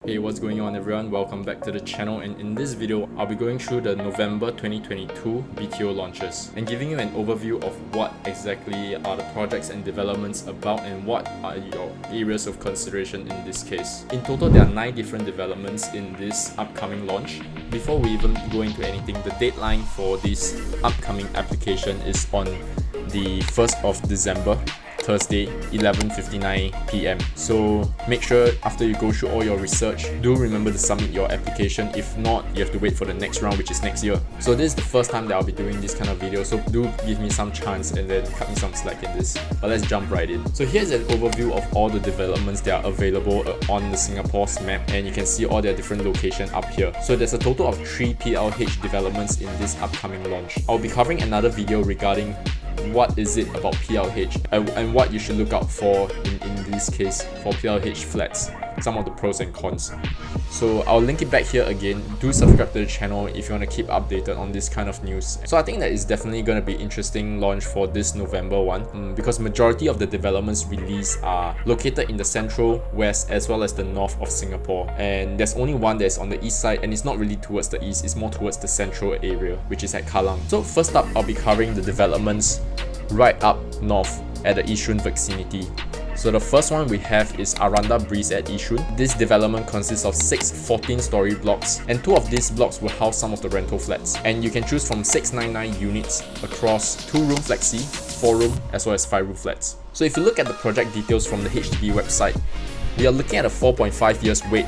Hey, what's going on everyone? Welcome back to the channel, and in this video I'll be going through the November 2022 BTO launches and giving you an overview of what exactly are the projects and developments about and what are your areas of consideration in this case. In total, there are 9 different developments in this upcoming launch. Before we even go into anything, the deadline for this upcoming application is on the 1st of December, Thursday, 11:59 PM. So make sure after you go through all your research, do remember to submit your application. If not, you have to wait for the next round, which is next year. So this is the first time that I'll be doing this kind of video, so do give me some chance and then cut me some slack in this. But let's jump right in. So here's an overview of all the developments that are available on the Singapore's map, and you can see all their different locations up here. So there's a total of 3 PLH developments in this upcoming launch. I'll be covering another video regarding what is it about PLH and what you should look out for in this case for PLH flats, some of the pros and cons. So I'll link it back here again. Do subscribe to the channel if you want to keep updated on this kind of news. So I think that is definitely going to be interesting launch for this November one, because majority of the developments released are located in the central, west as well as the north of Singapore, and there's only one that's on the east side, and it's not really towards the east, it's more towards the central area, which is at Kallang. So first up, I'll be covering the developments right up north at the Yishun vicinity. So the first one we have is Aranda Breeze at Yishun. This development consists of 6 14-story blocks, and 2 of these blocks will house some of the rental flats. And you can choose from 699 units across 2-room flexi, 4-room as well as 5-room flats. So if you look at the project details from the HDB website, we are looking at a 4.5 years wait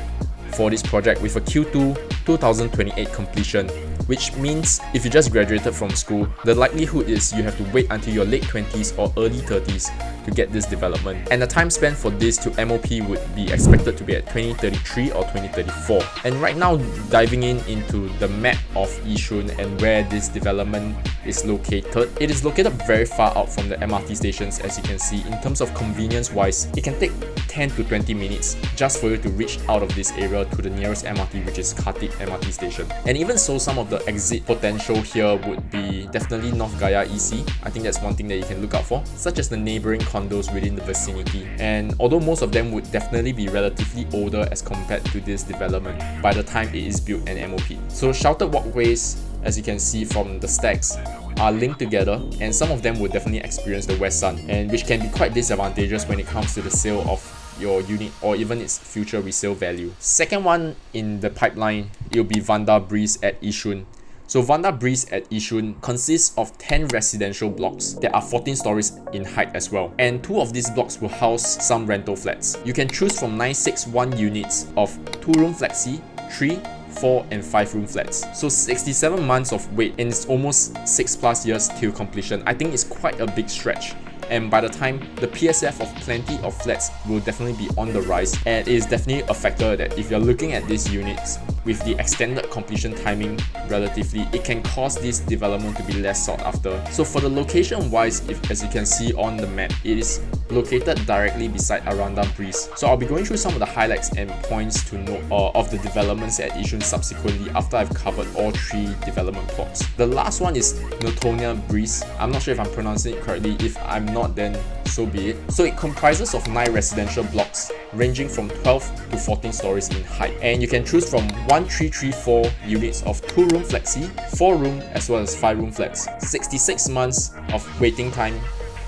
for this project with a Q2 2028 completion, which means if you just graduated from school, the likelihood is you have to wait until your late 20s or early 30s to get this development. And the time span for this to MOP would be expected to be at 2033 or 2034. And right now, diving into the map of Yishun and where this development is located, it is located very far out from the MRT stations. As you can see, in terms of convenience wise, it can take 10 to 20 minutes just for you to reach out of this area to the nearest MRT, which is Khatib MRT station. And even so, some of the exit potential here would be definitely North Gaya EC. I think that's one thing that you can look out for, such as the neighboring condos within the vicinity. And although most of them would definitely be relatively older as compared to this development by the time it is built and MOP. So sheltered walkways, as you can see from the stacks, are linked together, and some of them would definitely experience the west sun, and which can be quite disadvantageous when it comes to the sale of your unit or even its future resale value. Second one in the pipeline, it'll be Vanda Breeze at Yishun. So Vanda Breeze at Yishun consists of 10 residential blocks that are 14 stories in height as well, and 2 of these blocks will house some rental flats. You can choose from 961 units of 2-room flexi, 3, 4 and 5-room flats. So 67 months of wait, and it's almost 6+ years till completion. I think it's quite a big stretch, and by the time the PSF of plenty of flats will definitely be on the rise, and it is definitely a factor that if you're looking at these units with the extended completion timing relatively, it can cause this development to be less sought after. So for the location wise, as you can see on the map, it is located directly beside Aranda Breeze. So I'll be going through some of the highlights and points to note of the developments at Yishun subsequently after I've covered all 3 development plots. The last one is Miltonia Breeze. I'm not sure if I'm pronouncing it correctly. If I'm not, then so be it. So it comprises of 9 residential blocks ranging from 12 to 14 stories in height, and you can choose from 1334 units of 2-room flexi, 4-room as well as 5-room flats. 66 months of waiting time,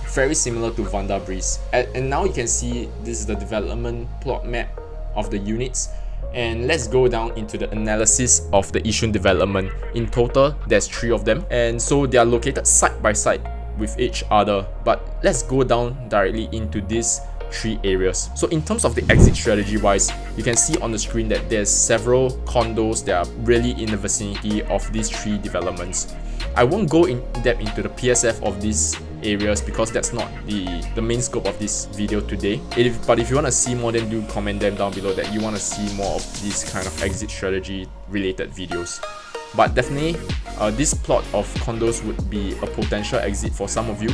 very similar to Vanda Breeze. And now you can see this is the development plot map of the units. And let's go down into the analysis of the Yishun development. In total, there's 3 of them, and so they are located side by side with each other. But let's go down directly into these 3 areas. So in terms of the exit strategy wise, you can see on the screen that there's several condos that are really in the vicinity of these 3 developments. I won't go in depth into the PSF of these areas because that's not the main scope of this video today. But if you want to see more, then do comment them down below that you want to see more of these kind of exit strategy related videos. But definitely, this plot of condos would be a potential exit for some of you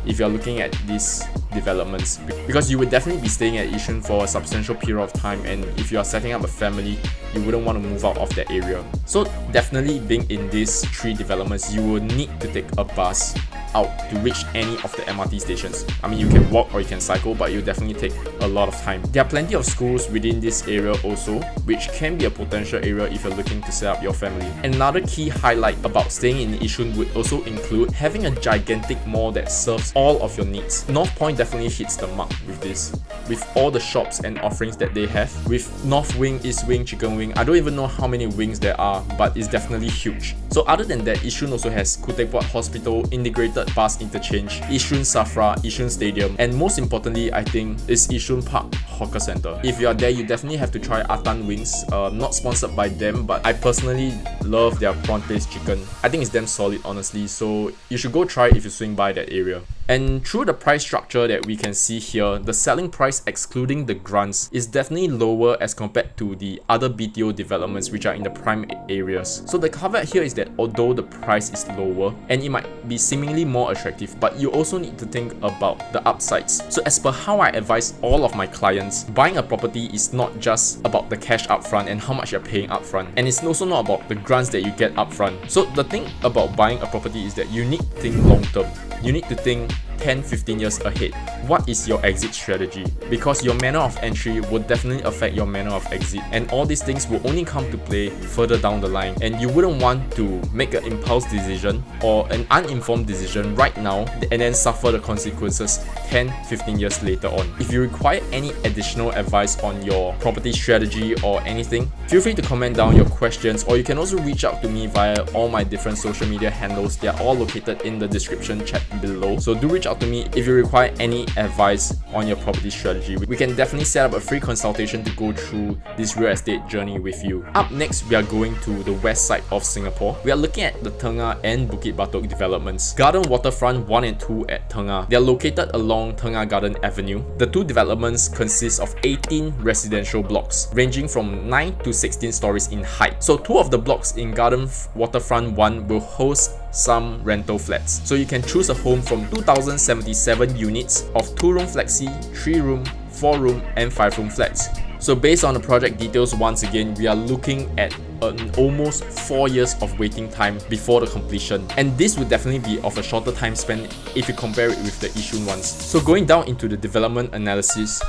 if you're looking at these developments, because you would definitely be staying at Yishun for a substantial period of time, and if you are setting up a family, you wouldn't want to move out of that area. So definitely being in these 3 developments, you will need to take a bus out to reach any of the MRT stations. I mean, you can walk or you can cycle, but it'll definitely take a lot of time. There are plenty of schools within this area also, which can be a potential area if you're looking to set up your family. Another key highlight about staying in Yishun would also include having a gigantic mall that serves all of your needs. North Point definitely hits the mark with this, with all the shops and offerings that they have. With North Wing, East Wing, Chicken Wing, I don't even know how many wings there are, but it's definitely huge. So other than that, Yishun also has Khoo Teck Puat Hospital, integrated bus interchange, Yishun Safra, Yishun Stadium, and most importantly, I think, is Yishun Park Hawker Center. If you are there, you definitely have to try Atan Wings. Not sponsored by them, but I personally love their prawn-based chicken. I think it's damn solid, honestly, so you should go try it if you swing by that area. And through the price structure that we can see here, the selling price excluding the grants is definitely lower as compared to the other BTO developments which are in the prime areas. So the caveat here is that although the price is lower and it might be seemingly more attractive, but you also need to think about the upsides. So as per how I advise all of my clients, buying a property is not just about the cash upfront and how much you're paying upfront, and it's also not about the grants that you get upfront. So the thing about buying a property is that you need to think long term. You need to think 10-15 years ahead. What is your exit strategy? Because your manner of entry will definitely affect your manner of exit, and all these things will only come to play further down the line, and you wouldn't want to make an impulse decision or an uninformed decision right now and then suffer the consequences 10-15 years later on. If you require any additional advice on your property strategy or anything, feel free to comment down your questions, or you can also reach out to me via all my different social media handles. They are all located in the description chat below, so do reach out to me if you require any advice on your property strategy. We can definitely set up a free consultation to go through this real estate journey with you. Up next, we are going to the west side of Singapore. We are looking at the Tengah and Bukit Batok developments. Garden Waterfront 1 and 2 at Tengah. They are located along Tengah Garden Avenue. The two developments consist of 18 residential blocks ranging from 9 to 16 stories in height. So two of the blocks in Garden Waterfront 1 will host some rental flats. So you can choose a home from 2,077 units of 2-room flexi, 3-room, 4-room and 5-room flats. So based on the project details, once again, we are looking at an almost 4 years of waiting time before the completion, and this would definitely be of a shorter time span if you compare it with the Yishun ones. So going down into the development analysis,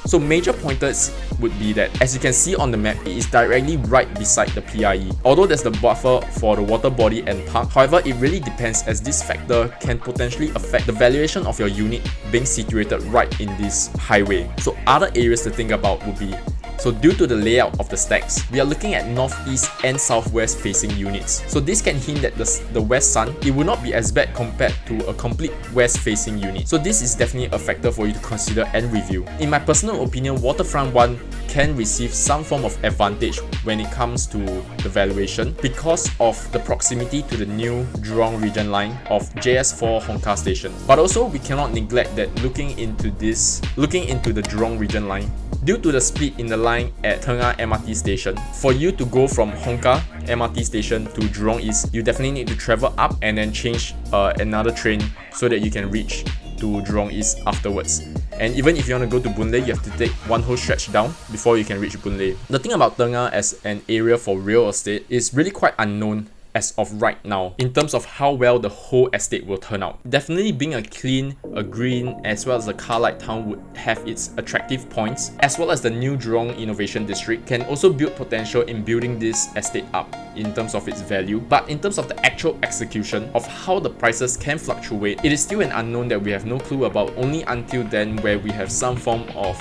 so major pointers would be that, as you can see on the map, it is directly right beside the PIE. Although there's the buffer for the water body and park, however, it really depends, as this factor can potentially affect the valuation of your unit being situated right in this highway. So other areas to think about would be, so due to the layout of the stacks, we are looking at northeast and southwest facing units. So this can hint that the west sun, it will not be as bad compared to a complete west facing unit. So this is definitely a factor for you to consider and review. In my personal opinion, Waterfront 1 can receive some form of advantage when it comes to the valuation because of the proximity to the new Jurong region line of JS4 Hongkar station. But also we cannot neglect that looking into the Jurong region line, due to the split in the line at Tengah MRT station, for you to go from Hongkar MRT station to Jurong East, you definitely need to travel up and then change another train so that you can reach to Jurong East afterwards. And even if you want to go to Boon Lay, you have to take one whole stretch down before you can reach Boon Lay. The thing about Tengah as an area for real estate is really quite unknown as of right now in terms of how well the whole estate will turn out. Definitely being a clean, a green, as well as a car light town would have its attractive points, as well as the new Jurong Innovation District can also build potential in building this estate up in terms of its value. But in terms of the actual execution of how the prices can fluctuate, it is still an unknown that we have no clue about. Only until then, where we have some form of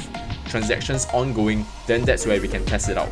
transactions ongoing, then that's where we can test it out.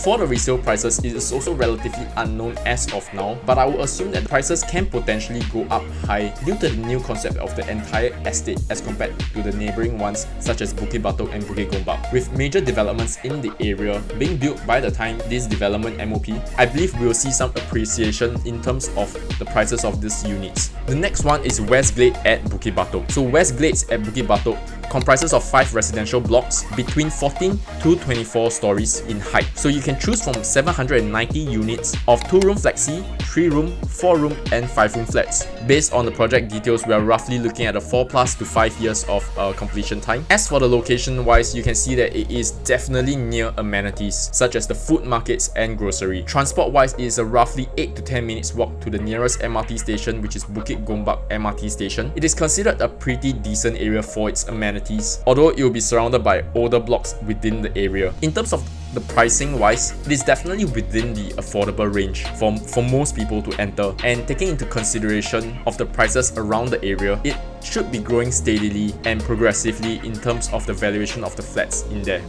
For the resale prices, it is also relatively unknown as of now, but I will assume that prices can potentially go up high due to the new concept of the entire estate as compared to the neighbouring ones such as Bukit Batok and Bukit Gombak. With major developments in the area being built by the time this development MOP, I believe we will see some appreciation in terms of the prices of these units. The next one is West Glade at Bukit Batok. So West Glades at Bukit Batok comprises of 5 residential blocks between 14 to 24 stories in height. So you can choose from 790 units of 2-room flexi, 3-room, 4-room and 5-room flats. Based on the project details, we are roughly looking at a 4+ to 5 years of completion time. As for the location wise, you can see that it is definitely near amenities such as the food markets and grocery. Transport wise, it is a roughly 8 to 10 minutes walk to the nearest MRT station, which is Bukit Gombak MRT station. It is considered a pretty decent area for its amenities, although it will be surrounded by older blocks within the area. In terms of the pricing wise, it is definitely within the affordable range for most people to enter, and taking into consideration of the prices around the area, it should be growing steadily and progressively in terms of the valuation of the flats in there.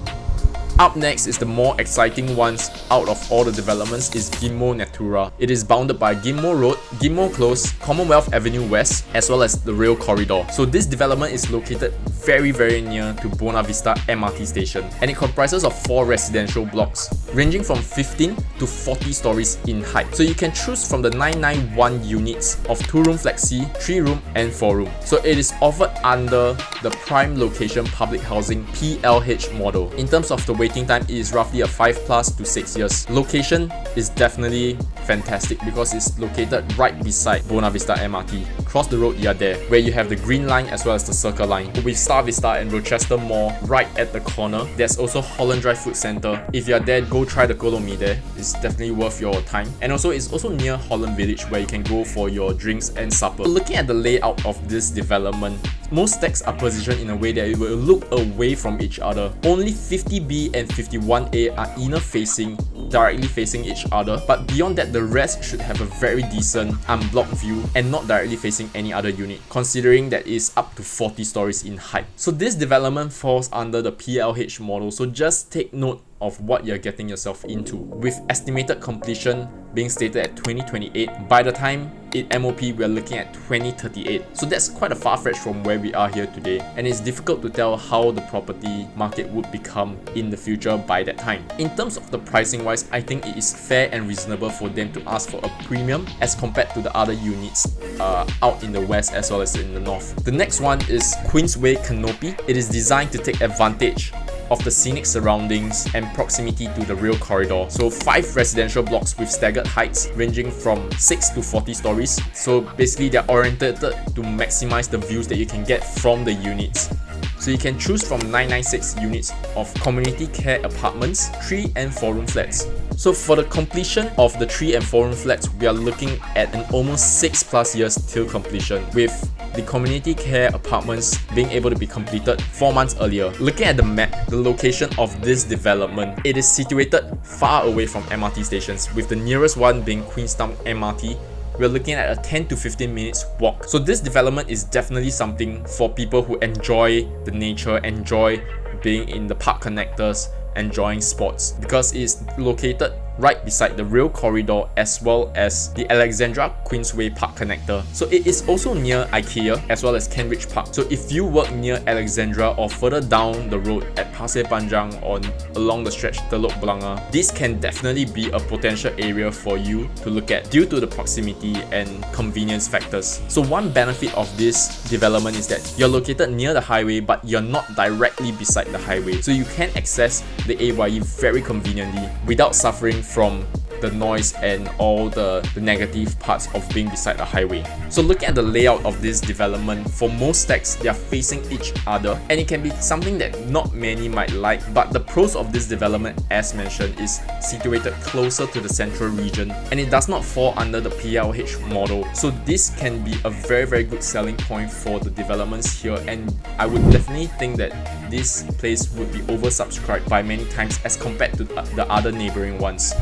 Up next is the more exciting ones out of all the developments is Ghim Moh Natura. It is bounded by Ghim Moh Road, Ghim Moh Close, Commonwealth Avenue West, as well as the rail corridor. So this development is located very near to Buona Vista MRT station, and it comprises of 4 residential blocks ranging from 15 to 40 stories in height. So you can choose from the 991 units of 2-room flexi, 3-room and 4-room. So it is offered under the prime location public housing PLH model. In terms of the waiting time, it is roughly a 5+ to 6 years. Location is definitely fantastic because it's located right beside Buona Vista MRT. Cross the road, you are there, where you have the Green Line as well as the Circle Line. With Star Vista and Rochester Mall right at the corner, there's also Holland Drive Food Centre. If you are there, go try the kolomi there. It's definitely worth your time. And also, it's also near Holland Village where you can go for your drinks and supper. Looking at the layout of this development, most stacks are positioned in a way that it will look away from each other. Only 50B and 51A are inner facing, directly facing each other, but beyond that, the rest should have a very decent unblocked view and not directly facing any other unit, considering that it's up to 40 stories in height. So this development falls under the PLH model, so just take note of what you're getting yourself into, with estimated completion being stated at 2028. By the time it MOP, we're looking at 2038. So that's quite a far fetch from where we are here today, and it's difficult to tell how the property market would become in the future by that time. In terms of the pricing wise, I think it is fair and reasonable for them to ask for a premium as compared to the other units out in the west as well as in the north. The next one is Queensway Canopy. It is designed to take advantage of the scenic surroundings and proximity to the rail corridor. So 5 residential blocks with staggered heights ranging from 6 to 40 stories. So basically they're oriented to maximize the views that you can get from the units. So you can choose from 996 units of community care apartments, 3 and 4-room flats. So for the completion of the 3 and 4-room flats, we are looking at an almost 6+ years till completion, with the community care apartments being able to be completed 4 months earlier. Looking at the map, the location of this development, it is situated far away from MRT stations, with the nearest one being Queenstown MRT. We're looking at a 10 to 15 minutes walk. So this development is definitely something for people who enjoy the nature, enjoy being in the park connectors, enjoying sports, because it's located right beside the rail corridor as well as the Alexandra Queensway Park connector. So it is also near IKEA as well as Kent Park. So if you work near Alexandra or further down the road at Pasir Panjang or along the stretch Telok Blangah, this can definitely be a potential area for you to look at due to the proximity and convenience factors. So one benefit of this development is that you're located near the highway, but you're not directly beside the highway. So you can access the AYE very conveniently without suffering from the noise and all the negative parts of being beside the highway. So looking at the layout of this development, for most stacks, they are facing each other, and it can be something that not many might like, but the pros of this development, as mentioned, is situated closer to the central region, and it does not fall under the PLH model. So this can be a very good selling point for the developments here, and I would definitely think that this place would be oversubscribed by many times as compared to the other neighboring ones.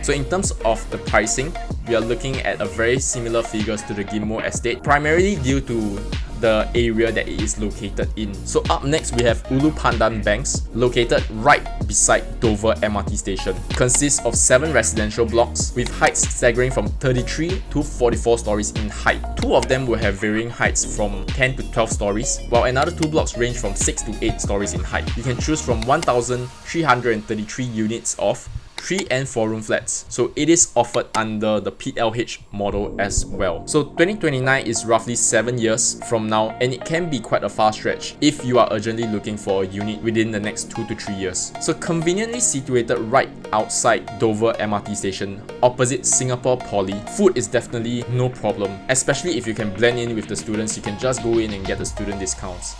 So in terms of the pricing, we are looking at a very similar figures to the Ghim Moh estate, primarily due to the area that it is located in. So up next, we have Ulu Pandan Banks, located right beside Dover MRT station. It consists of 7 residential blocks with heights staggering from 33 to 44 stories in height. 2 of them will have varying heights from 10 to 12 stories, while another 2 blocks range from 6 to 8 stories in height. You can choose from 1,333 units of 3 and 4 room flats. So it is offered under the PLH model as well. So 2029 is roughly 7 years from now, and it can be quite a far stretch if you are urgently looking for a unit within the next 2 to 3 years. So conveniently situated right outside Dover MRT station, opposite Singapore Poly, food is definitely no problem, especially if you can blend in with the students. You can just go in and get the student discounts.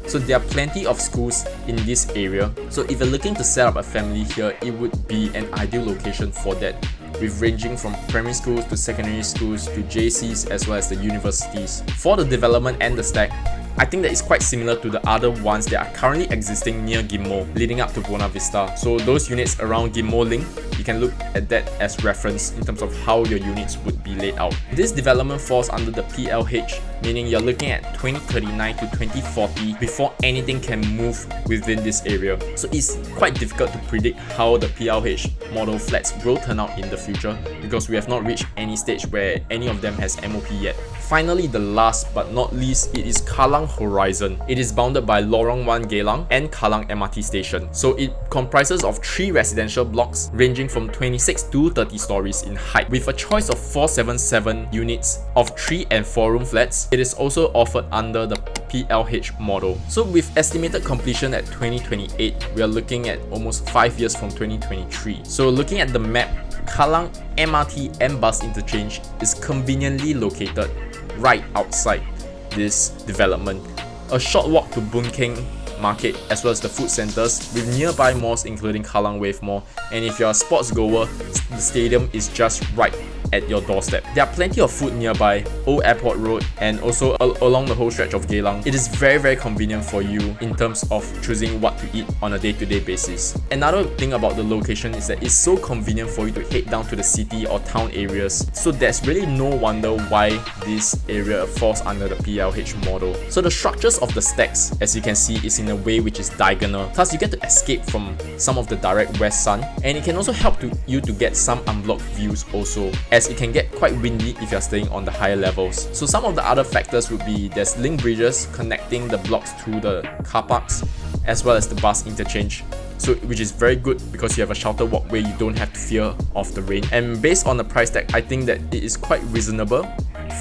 So there are plenty of schools in this area. So if you're looking to set up a family here, it would be an ideal location for that, with ranging from primary schools to secondary schools to JCs as well as the universities. For the development and the stack, I think that is quite similar to the other ones that are currently existing near Ghim Moh, leading up to Buona Vista. So those units around Ghim Moh Link, you can look at that as reference in terms of how your units would be laid out. This development falls under the PLH, meaning you're looking at 2039 to 2040 before anything can move within this area. So it's quite difficult to predict how the PLH model flats will turn out in the future, because we have not reached any stage where any of them has MOP yet. Finally, the last but not least, it is Kallang Horizon. It is bounded by Lorong 1 Geylang and Kallang MRT station. So it comprises of 3 residential blocks ranging from 26 to 30 stories in height, with a choice of 477 units of 3 and 4 room flats. It is also offered under the PLH model. So with estimated completion at 2028, we are looking at almost 5 years from 2023. So looking at the map, Kallang MRT and bus interchange is conveniently located right outside this development. A short walk to Boon Keng Market as well as the food centers, with nearby malls including Kallang Wave Mall, and if you're a sports goer, the stadium is just right at your doorstep. There are plenty of food nearby, Old Airport Road, and also along the whole stretch of Geylang. It is very convenient for you in terms of choosing what to eat on a day-to-day basis. Another thing about the location is that it's so convenient for you to head down to the city or town areas, so there's really no wonder why this area falls under the PLH model. So the structures of the stacks, as you can see, is in a way which is diagonal, thus you get to escape from some of the direct west sun, and it can also help you to get some unblocked views also, as it can get quite windy if you're staying on the higher levels. So some of the other factors would be there's link bridges connecting the blocks to the car parks as well as the bus interchange, so which is very good because you have a shelter walkway, you don't have to fear of the rain. And based on the price tag, I think that it is quite reasonable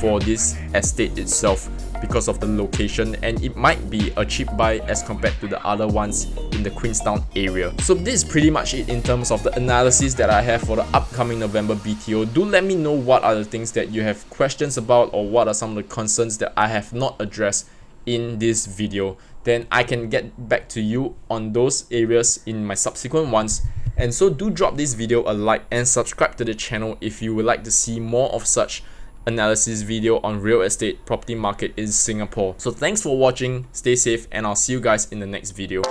for this estate itself because of the location, and it might be a cheap buy as compared to the other ones in the Queenstown area. So this is pretty much it in terms of the analysis that I have for the upcoming November BTO. Do let me know what are the things that you have questions about, or what are some of the concerns that I have not addressed in this video. Then I can get back to you on those areas in my subsequent ones. And so do drop this video a like and subscribe to the channel if you would like to see more of such analysis video on real estate property market in Singapore. So thanks for watching, stay safe, and I'll see you guys in the next video.